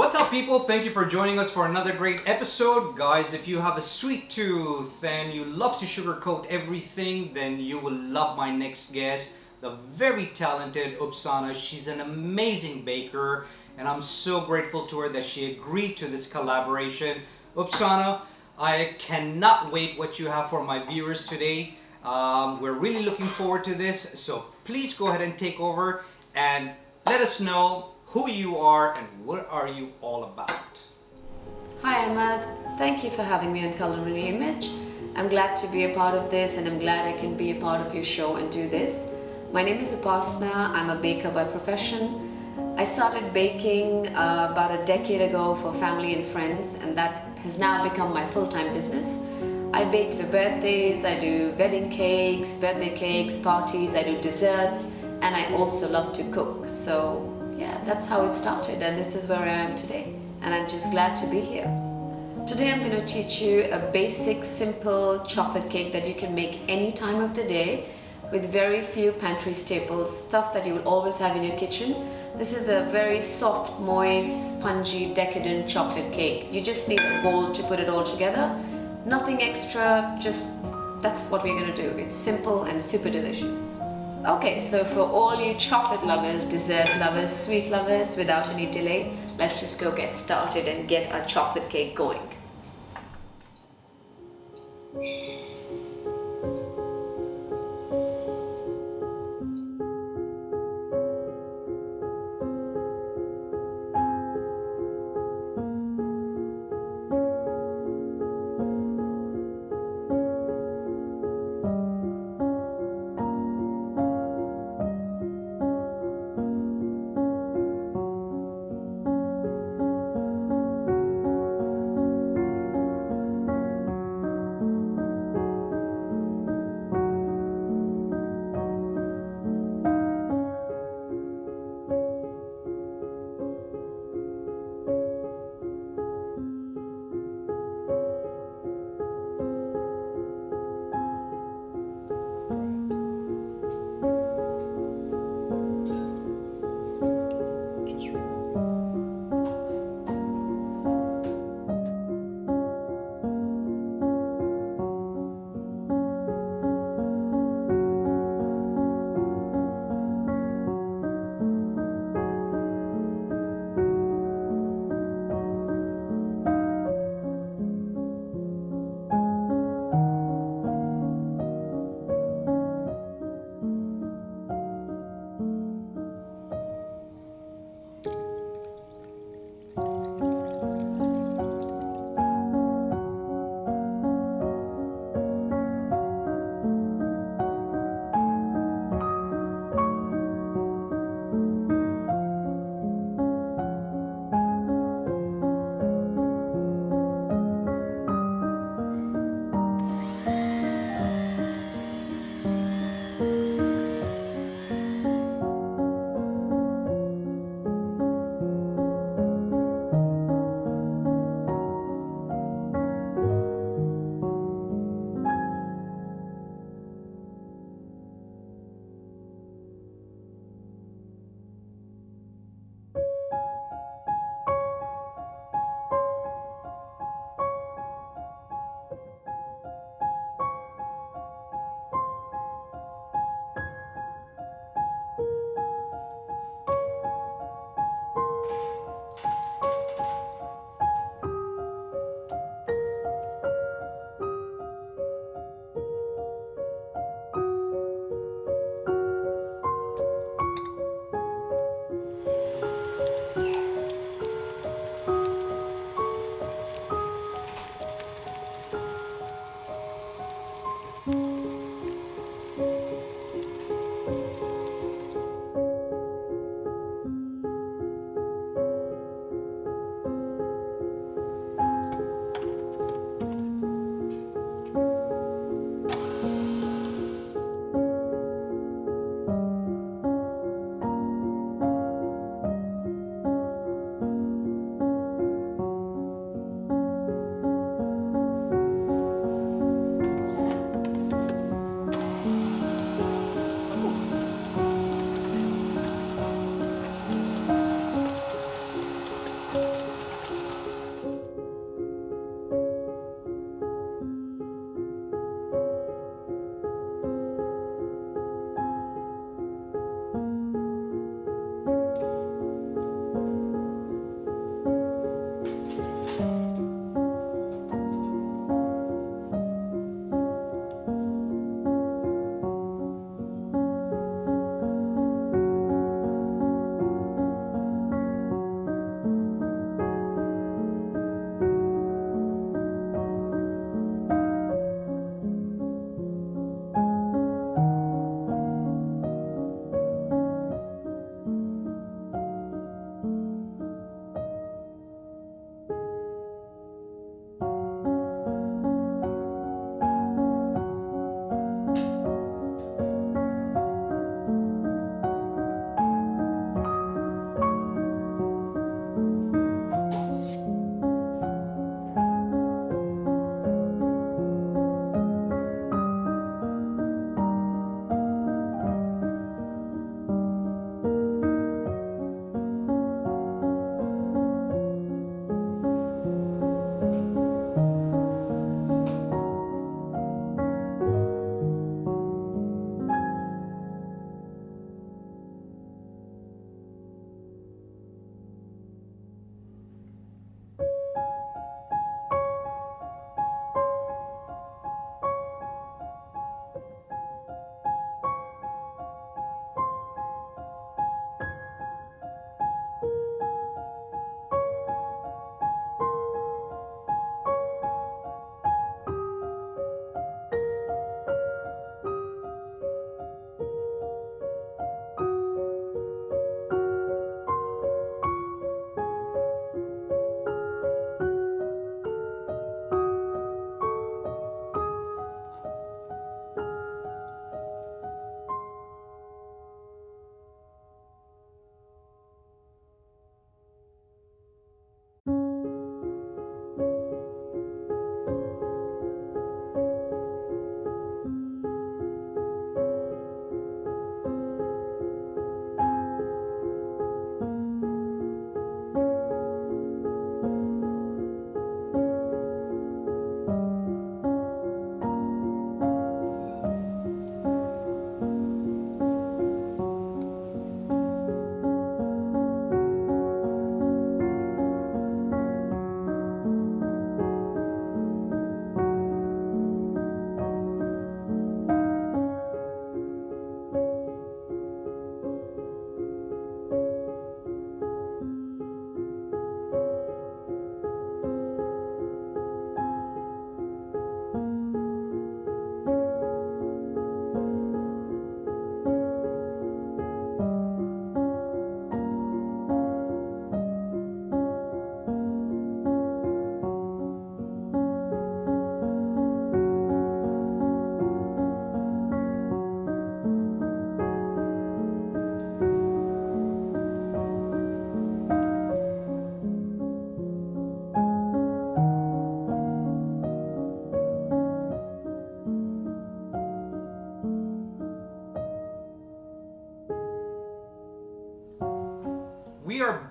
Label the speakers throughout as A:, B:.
A: What's up, people? Thank you for joining us for another great episode. Guys, if you have a sweet tooth and you love to sugarcoat everything, then you will love my next guest, the very talented Upsana. She's an amazing baker, and I'm so grateful to her that she agreed to this collaboration. Upsana, I cannot wait what you have for my viewers today. We're really looking forward to this, so please go ahead and take over and let us know who you are and what are you all about.
B: Hi Ahmad, thank you for having me on Culinary Image. I'm glad to be a part of this, and I'm glad I can be a part of your show and do this. My name is Upasana. I'm a baker by profession. I started baking about a decade ago for family and friends, and that has now become my full-time business. I bake for birthdays, I do wedding cakes, birthday cakes, parties, I do desserts, and I also love to cook. So yeah, that's how it started, and this is where I am today, and I'm just glad to be here. Today I'm going to teach you a basic, simple chocolate cake that you can make any time of the day with very few pantry staples, stuff that you will always have in your kitchen. This is a very soft, moist, spongy, decadent chocolate cake. You just need a bowl to put it all together. Nothing extra, just that's what we're going to do. It's simple and super delicious. Okay, so for all you chocolate lovers, dessert lovers, sweet lovers, without any delay, let's just go get started and get our chocolate cake going.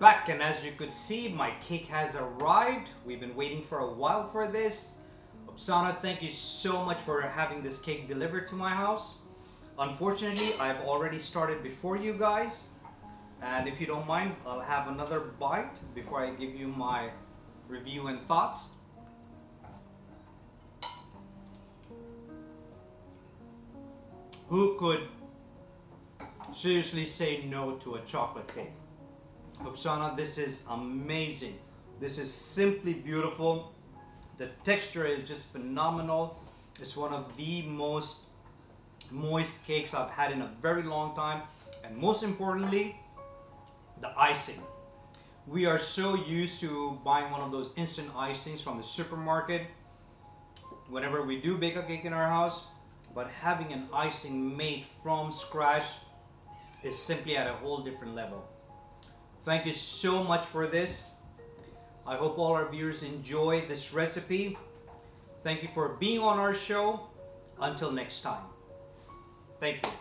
A: back, and as you could see, my cake has arrived. We've been waiting for a while for this. Oksana, thank you so much for having this cake delivered to my house. Unfortunately, I've already started before you guys, and if you don't mind, I'll have another bite before I give you my review and thoughts. Who could seriously say no to a chocolate cake? Oksana, this is amazing. This is simply beautiful. The texture is just phenomenal. It's one of the most moist cakes I've had in a very long time. And most importantly, the icing. We are so used to buying one of those instant icings from the supermarket whenever we do bake a cake in our house. But having an icing made from scratch is simply at a whole different level. Thank you so much for this. I hope all our viewers enjoy this recipe. Thank you for being on our show. Until next time. Thank you.